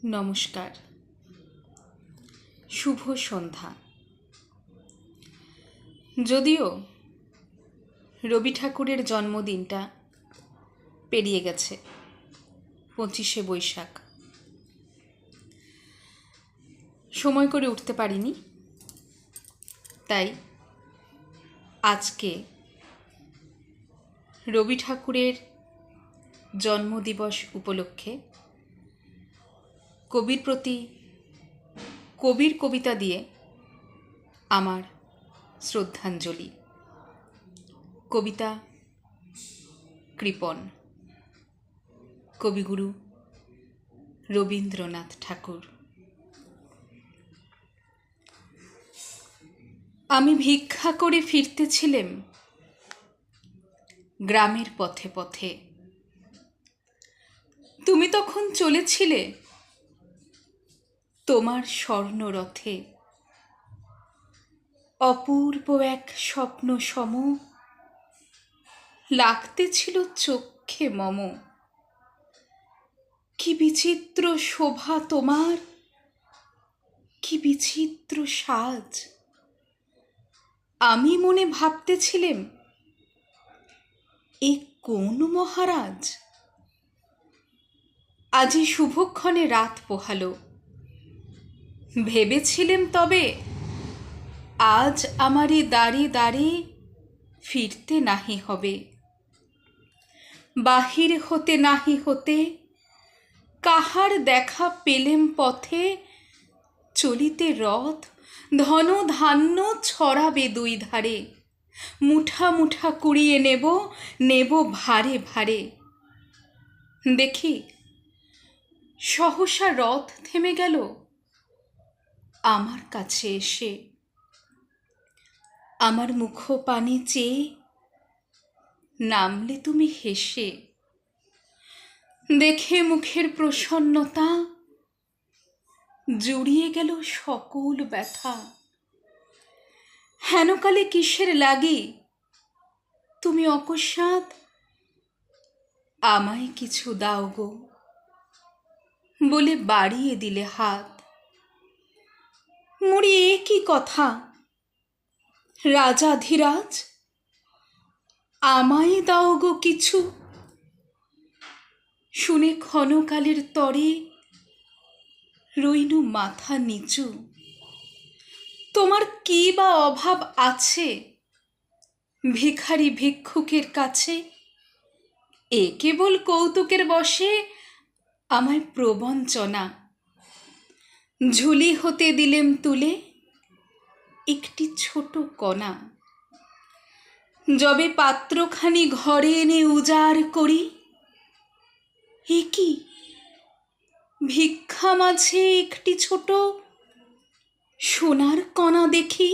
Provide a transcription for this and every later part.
নমস্কার, শুভ সন্ধ্যা। যদিও রবি ঠাকুরের জন্মদিনটা পেরিয়ে গেছে 25শে বৈশাখ, সময় করে উঠতে পারিনি, তাই আজকে রবি ঠাকুরের জন্মদিবস উপলক্ষে কবির প্রতি কবির কবিতা দিয়ে আমার শ্রদ্ধাঞ্জলি। কবিতা কৃপণ, কবিগুরু রবীন্দ্রনাথ ঠাকুর। আমি ভিক্ষা করে ফিরতেছিলাম গ্রামের পথে পথে, তুমি তখন চলেছিলে তোমার স্বর্ণরথে। অপূর্ব এক স্বপ্ন সম লাগতেছিল চক্ষে মম। কি বিচিত্র শোভা তোমার, কি বিচিত্র সাজ। আমি মনে ভাবতেছিলাম, এ কোন মহারাজ। আজি শুভক্ষণে রাত পোহালো, ভেবেছিলেম তবে আজ আমারে দ্বারে দ্বারে ফিরতে নাহি হবে। বাহির হতে নাহি হতে কাহার দেখা পেলেম পথে। চলিতে রথ ধন ধান্য ছড়াবে দুই ধারে। মুঠা মুঠা কুড়িয়ে নেব, নেব ভারে ভারে। দেখি সহসা রথ থেমে গেল আমার কাছে এসে। আমার মুখ পানে চেয়ে নামলে তুমি হেসে। দেখে মুখের প্রসন্নতা জুড়িয়ে গেল সকল ব্যথা। হেনকালে কিসের লাগি তুমি অকস্মাৎ আমায় কিছু দাও গো বলে বাড়িয়ে দিলে হাত। মরি এ কি কথা, রাজাধিরাজ আমায় দাও গো কিছু। শুনে ক্ষণকালের তরে রইনু মাথা নিচু। তোমার কি বা অভাব আছে ভিখারি ভিক্ষুকের কাছে। এ কেবল কৌতুকের বশে আমায় প্রবঞ্চনা। ঝুলি হতে দিলেম তুলে একটি ছোট কণা। যবে পাত্রখানি ঘরে এনে উজাড় করি, এ কি ভিক্ষা মাঝে একটি ছোট সোনার কণা দেখি।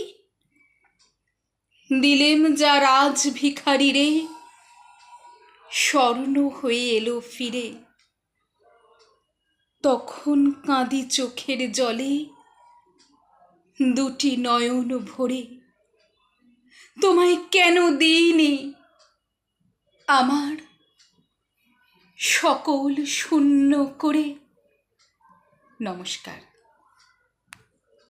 দিলেম যা রাজ ভিখারি রে, স্বর্ণ হয়ে এলো ফিরে। তখন কাঁদি চোখের জলে দুটি নয়ন ভরে। তোমায় কেন দিইনি আমার সকল শূন্য করে। নমস্কার।